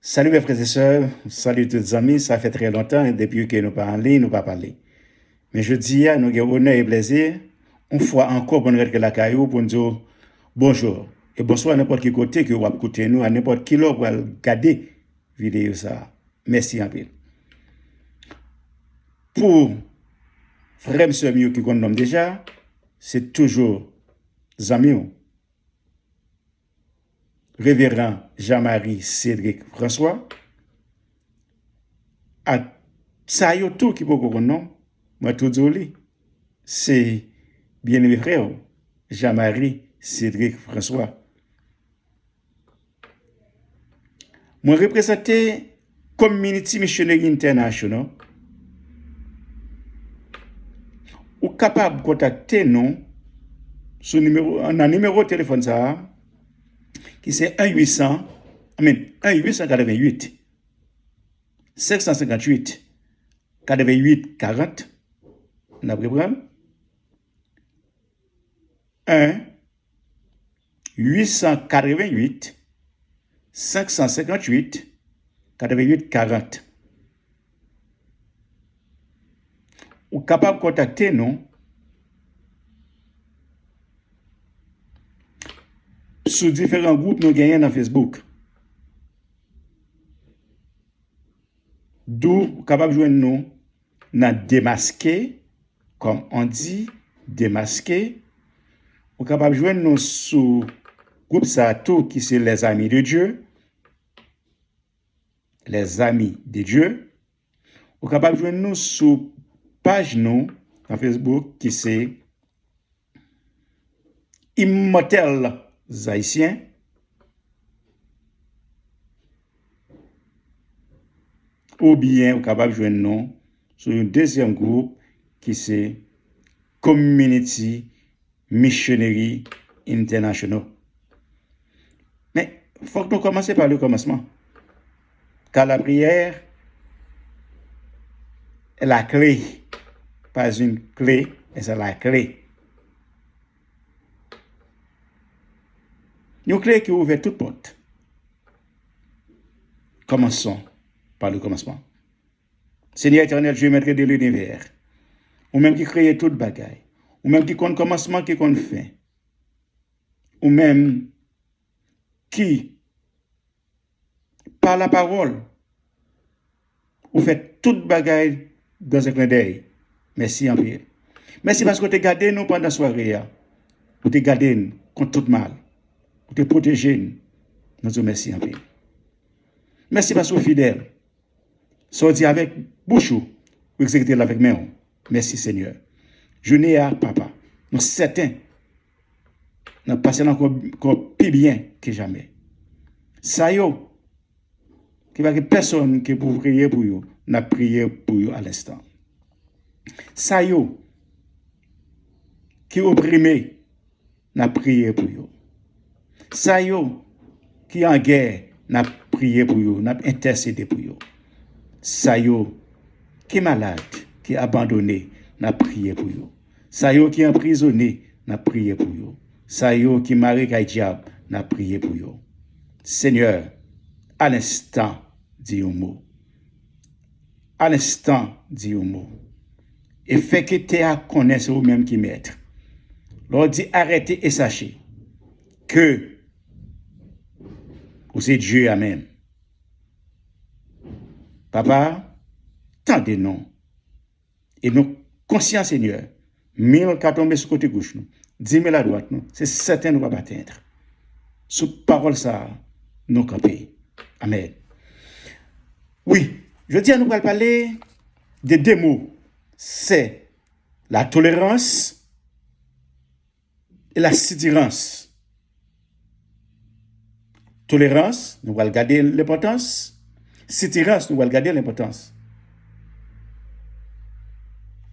Salut mes frères et sœurs, salut tous les amis, ça fait très longtemps depuis que nous pas en ligne, nous pas parlé. Mais je dis, nous avons honneur et plaisir, une fois encore pour nous retrouver la caillou pour nous dire bonjour et bonsoir à n'importe quel côté que vous écoutez nous, à n'importe qui l'autre pour regarder vidéo ça. Merci un peu. Pour frère et mieux qui connaissent déjà, c'est toujours Zamio, révérend Jean-Marie Cédric François, à ça y est tout qui peut connaître, moi tout dis c'est bien-aimé frère Jean-Marie Cédric François. Moi représenté Community Missionary International ou capable de contacter nous sur un numéro de téléphone ça qui c'est 1-888 558 88 40 on a pris 1-888 558 88 40 ou capable de contacter nous sur différents groupes nous gagnons dans Facebook. D'où capable de joindre nous dans démasqué, comme on dit, démasqué. Ou capable de joindre nous sur groupe ça tout qui c'est les amis de Dieu. Les amis de Dieu. Ou capable de joindre nous sur page nous dans Facebook qui c'est Immortel Haïtien. Ou bien ou capable de joindre nous sur un deuxième groupe qui c'est Community Missionary International. Mais il faut que nous commencions par le commencement. Car la prière est la clé. Pas une clé, mais c'est la clé. Une clé qui ouvre toute porte. Commençons par le commencement. Seigneur éternel, Dieu maître de l'univers, ou même qui crée toute bagaille, ou même qui compte commencement, qui compte fin, ou même qui, par la parole, ou fait toute bagaille dans un clin d'œil. Merci en pile. Merci parce que tu as gardé nous pendant la soirée. Vous t'es gardé nous contre tout mal. Vous t'es protégé nous. Nous te merci en pile. Merci parce que vous êtes fidèle. Sorti avec bouchou, ou exécuter avec main. Merci Seigneur. Je n'ai à papa. Nous sommes certains. Nous passons encore plus bien que jamais. Ça y est, qu'il n'y a personne qui peut prier pour vous. Nous avons prié pour vous à l'instant. Ça y est, qui est opprimé, nous avons prié pour vous. Ça y est, qui est en guerre, nous avons prié pour vous. Nous avons intercédé pour vous. Ça y est, qui est malade, qui est abandonné, nous avons prié pour vous. Ça y est, qui est emprisonné, nous avons prié pour vous. Ça y est, qui est marié avec diable, nous avons prié pour vous. Seigneur, à l'instant, dis un mot. À l'instant, dis un mot. Et fait que tu as connaissé vous-même qui maître. Lors dit arrêtez et sachez que vous êtes Dieu, amen. Papa, tendez-nous. Et nous, conscients, Seigneur, 1000 qui tombent sur le côté gauche, 10 000 à droite, c'est certain nous ne pas atteindre. Sous parole ça, nous camper. Amen. Oui, je dis à nous parler de deux mots. C'est la tolérance et la sidérance. Tolérance, nous allons garder l'importance. Sidérance, nous allons garder l'importance.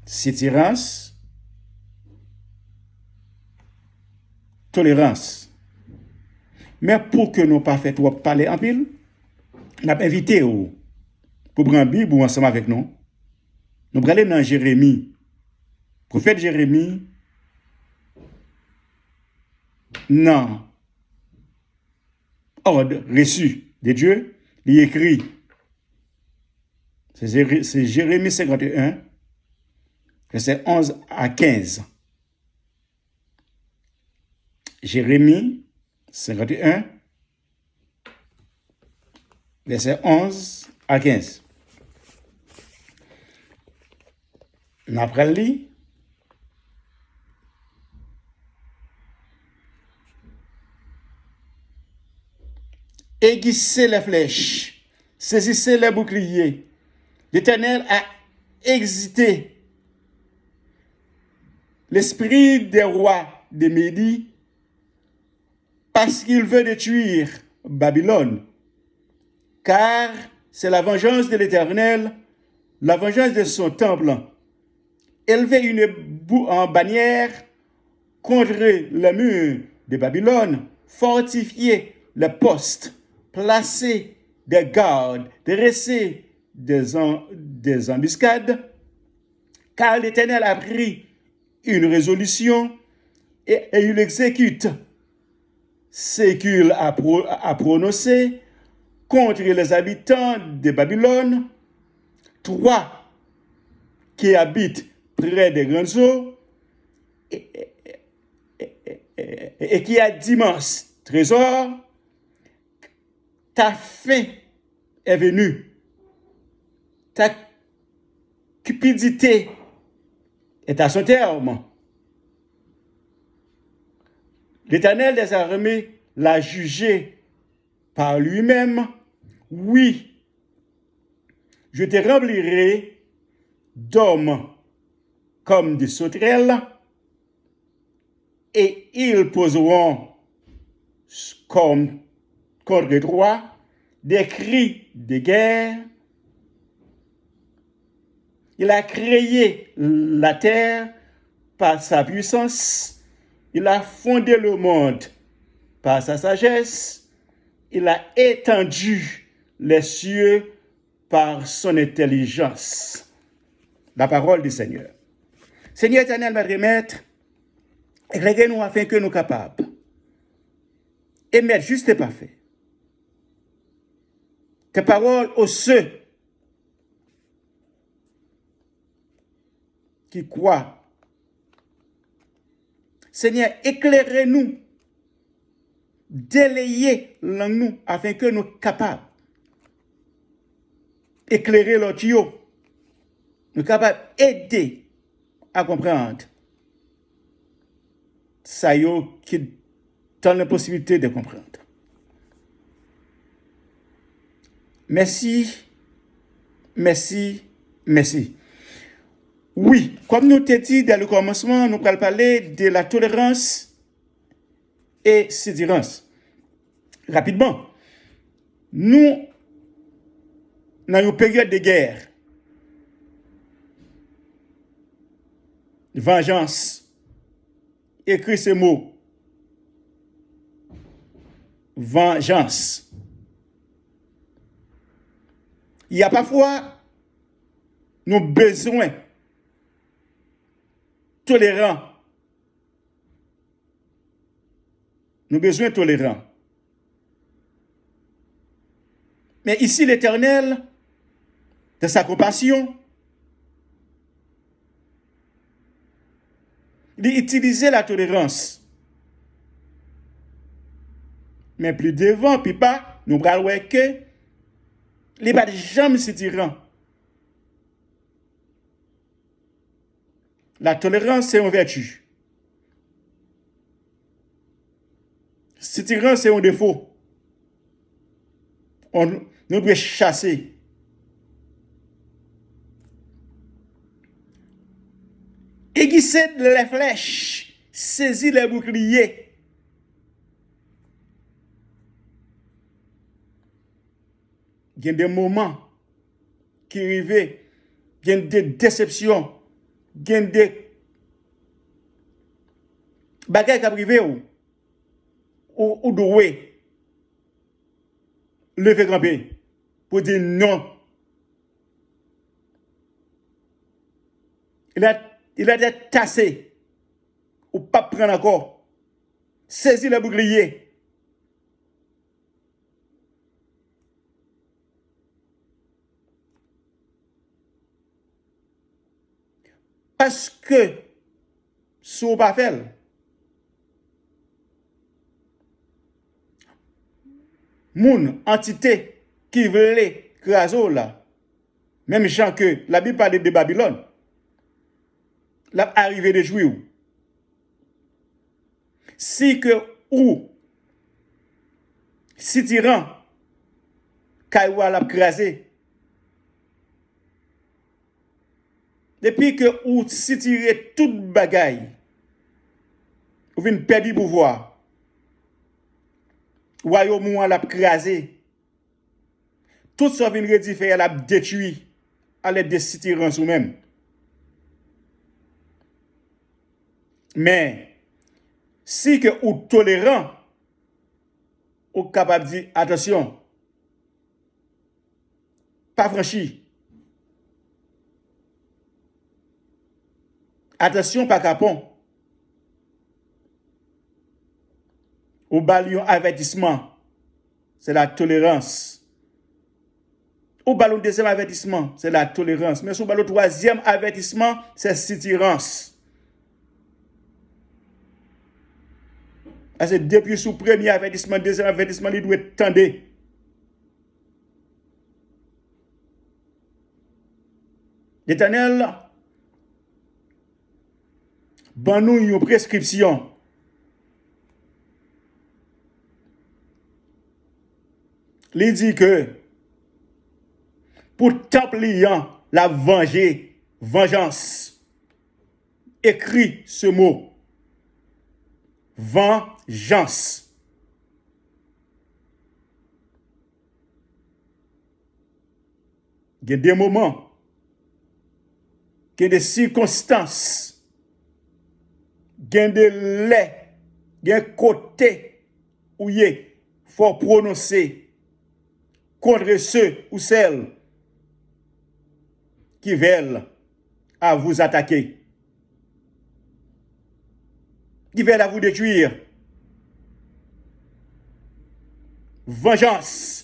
Sidérance, tolérance. Mais pour que nous ne pas fait trop parler en pile, nous avons invité pour prendre Bible ensemble avec nous. Nous allons aller dans Jérémie. Prophète Jérémie. Non. Ordre reçu de Dieu. Il écrit, c'est Jérémie 51, verset 11 à 15. Jérémie 51, verset 11 à 15. Après lui, aiguisez les flèches, saisissez les boucliers. L'Éternel a excité l'esprit des rois de Médie parce qu'il veut détruire Babylone. Car c'est la vengeance de l'Éternel, la vengeance de son temple. Élever une bannière contre le mur de Babylone, fortifier les postes, placer des gardes, dresser des embuscades, car l'Éternel a pris une résolution et il exécute ce qu'il a prononcé contre les habitants de Babylone, toi qui habites près des grandes eaux et qui a d'immenses trésors, ta fin est venue. Ta cupidité est à son terme. L'Éternel des armées l'a jugé par lui-même. Oui, je te remplirai d'hommes comme des sauterelles, et ils poseront contre toi des cris de guerre. Il a créé la terre par sa puissance. Il a fondé le monde par sa sagesse. Il a étendu les cieux par son intelligence. La parole du Seigneur. Seigneur éternel, Maître et Maître, éclairez-nous afin que nous capables et mettre juste et parfait. Tes paroles aux ceux qui croient. Seigneur, éclairez-nous, délayez nous afin que nous capables éclairer l'autre tuyau, nous capables d'aider à comprendre ça y est qui donne la possibilité de comprendre. Merci, merci, merci. Oui, comme nous t'ai dit dès le commencement, nous allons parler de la tolérance et sédérance. Rapidement, nous, dans une période de guerre, vengeance, écris ces mots, vengeance. Il y a parfois nos besoins tolérants. Nos besoins tolérants. Mais ici, l'Éternel, de sa compassion, il utilisait la tolérance. Mais plus devant, puis pas, nous allons voir que les pas jamais se tirant. La tolérance, c'est une vertu. Se tirant, c'est un défaut. Nous devons chasser. Aiguisez les flèches, saisis les boucliers. Il y a des moments qui arrivent, il y a des déceptions, il y a des bagages qui arrivent ou doué lever gramper pour dire non. Il a été tassé ou pas prendre encore. Saisis le bouclier. Parce que, si vous pas fait, moun, entité, qui veulent craser là, même gens que la Bible parle de Babylone, la arrivée de Juifs. Si que ou, si tyran, Kaiwa l'a crasé, depuis que ou si tiré toute bagaille, ou vient perdre le pouvoir, royaume l'a crasé, tout ça vient rediffé, l'a détruit à l'aide de si tyrans ou même. Mais, si que ou tolérant, ou capable de dire, attention, pas franchi. Attention, pas capon. Ou balion avertissement, c'est la tolérance. Ou ballon deuxième avertissement, c'est la tolérance. Mais sous ballon troisième avertissement, c'est sitirance. Parce que depuis sous premier avertissement, deuxième avertissement, il doit être tendé. L'Éternel, ban nous une prescription. Il dit que pour Templian, la venger, vengeance. Écrit ce mot. Vengeance. Il y a des moments, il y a des circonstances, il y a des laits, il y a un côté où il faut prononcer contre ceux ou celles qui veulent à vous attaquer, qui veulent à vous détruire. Vengeance.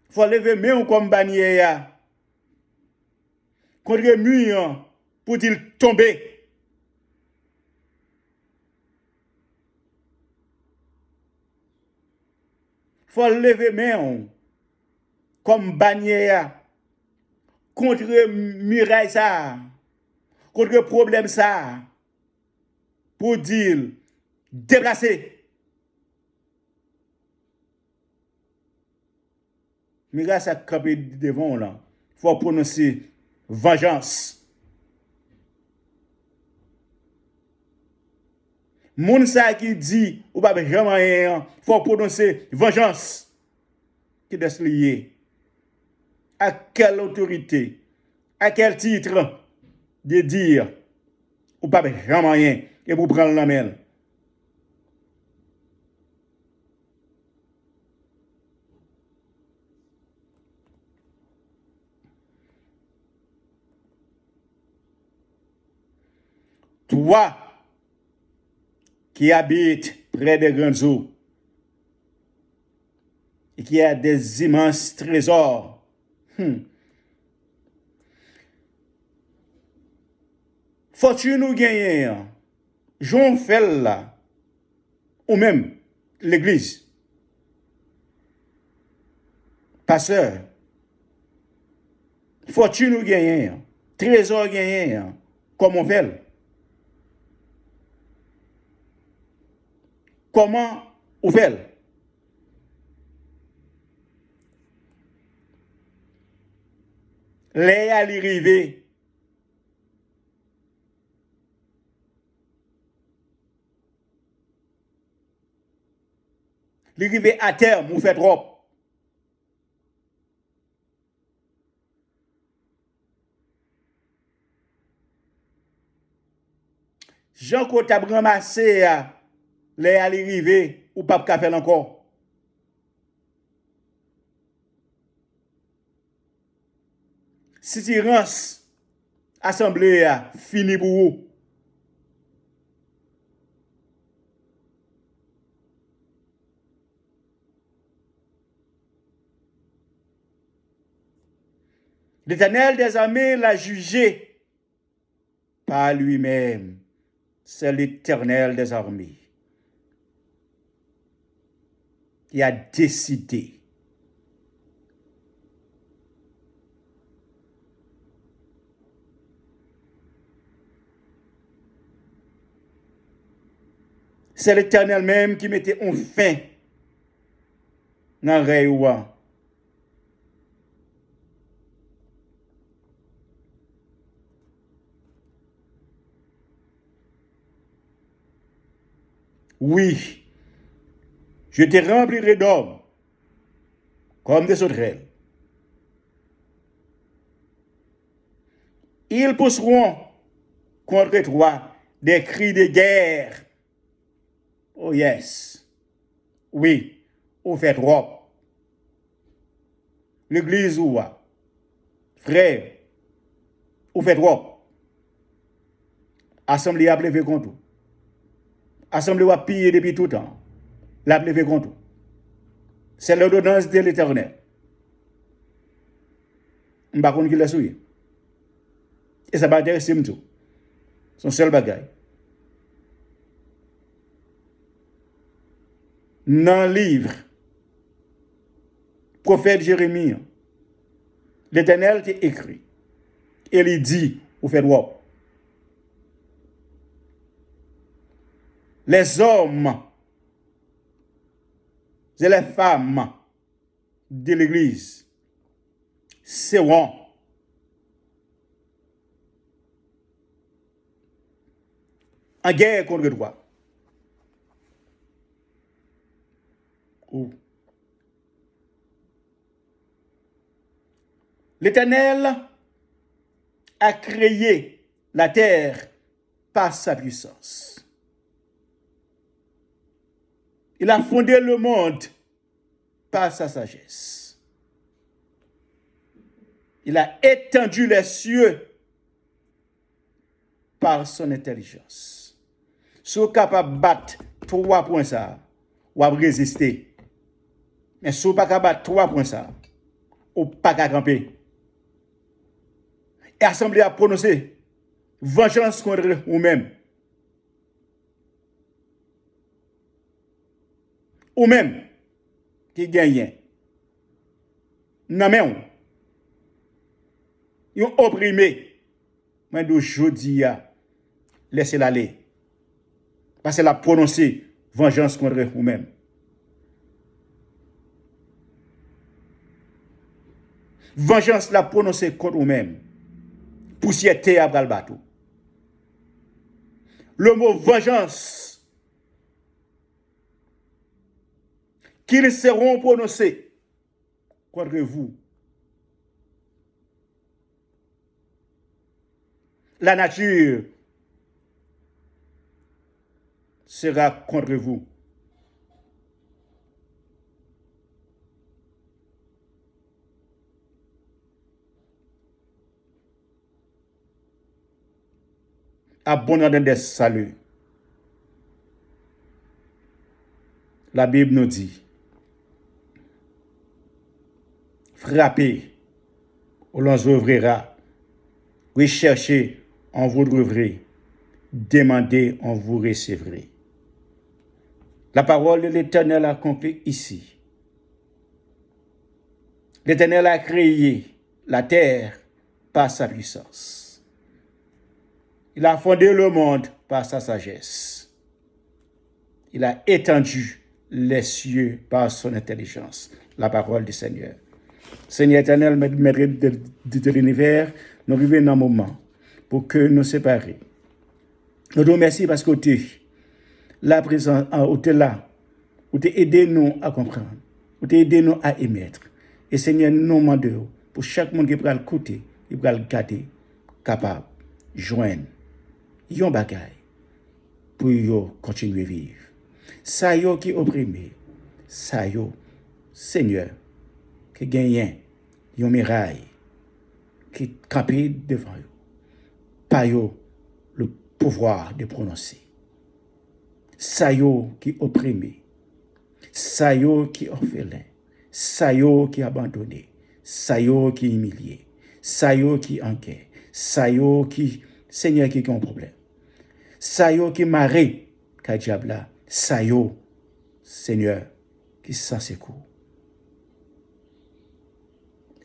Il faut lever main comme bannière contre le mur pour dire tomber. Il faut lever main comme bannière contre le muraille ça, contre le problème ça, pour dire déplacer. Mais grâce à camper devant là, il faut prononcer vengeance. Moun sa qui dit ou pas jamais rien, il faut prononcer vengeance. Qui est lié à quelle autorité, à quel titre de dire ou pas jamais rien et pour prendre la main. Toi qui habites près des grandes eaux et qui a des immenses trésors, faut-tu nous gagner, Jean fait là, ou même l'église, pasteur, faut-tu nous gagner, trésor gagner, comme on fait. Comment on fait? Les à l'arrivée, l'arrivée à terme, vous faites trop. Jean qu'on t'a ramassé les à l'arrivée, ou pas faire encore. Si tu rances, assemblée fini pour vous. L'Éternel des armées l'a jugé par lui-même. C'est l'Éternel des armées qui a décidé c'est l'Éternel même qui mettait un fin dans le rêve. Oui, je te remplirai d'hommes comme des sauterelles. Ils pousseront contre toi des cris de guerre. Oh yes. Oui, au fait trop. L'église ou frère, au fait trop. Assemblée a levé contre. Assemblée a pillé depuis tout le temps. La levé contre. C'est l'ordonnance de l'Éternel. Je ne sais pas qui l'a souillé. Et ça va intéresser tout. Son seul bagage. Dans le livre, prophète Jérémie, l'Éternel t'a écrit. Et il dit, vous faites quoi? Les hommes et les femmes de l'Église seront en guerre contre toi. L'Éternel a créé la terre par sa puissance. Il a fondé le monde par sa sagesse. Il a étendu les cieux par son intelligence. Si vous êtes capable de battre 3 points ça, vous avez résisté. Mais si vous n'êtes pas capable de battre 3 points ça, vous n'êtes pas capable de camper. Et l'Assemblée a prononcé vengeance contre vous-même. Ou même qui gagne. Non mais ils ont opprimé. Mais d'aujourd'hui, laissez-la aller. Parce qu'elle a prononcé vengeance contre vous-même. Vengeance l'a prononcé contre vous-même. Poussière terre à le bateau. Le mot vengeance, qu'ils seront prononcés contre vous. La nature sera contre vous. Abondant des saluts. La Bible nous dit, frappez, on l'on ouvrira, recherchez, on vous trouverez, demandez, on vous recevrez. La parole de l'Éternel accomplie ici. L'Éternel a créé la terre par sa puissance. Il a fondé le monde par sa sagesse. Il a étendu les cieux par son intelligence. La parole du Seigneur. Seigneur éternel, maître de l'univers, nous vivons dans un moment pour que nous séparer. Nous te remercions parce que tu es là présent, tu es là, tu as aidé nous à comprendre, tu as aidé nous à émettre. Et Seigneur, nous demandons pour chaque monde qui peut le côté, qui peut le garder, capable, joindre, yon bagay, pour yo continuer à vivre. Ça yo qui opprimé, ça yo, Seigneur, qui gagne yon miraille, qui campé devant yo, pas yo le pouvoir de prononcer. Ça yo qui opprimé, ça yo qui orphelin, ça yo qui abandonné, ça yo qui humilié, ça yo qui en guerre, ça yo qui, Seigneur qui ont un problème, ça yo qui marre, ka diable là, ça yo, Seigneur, qui sans secours.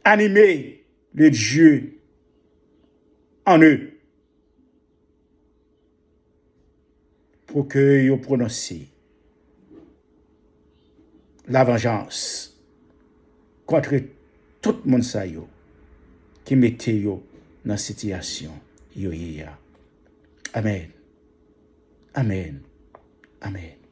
Animez le Dieu en eux pour que yo prononcent la vengeance contre tout le monde sa yo qui mette yo dans situation yo ya. Amen. Amen. Amen.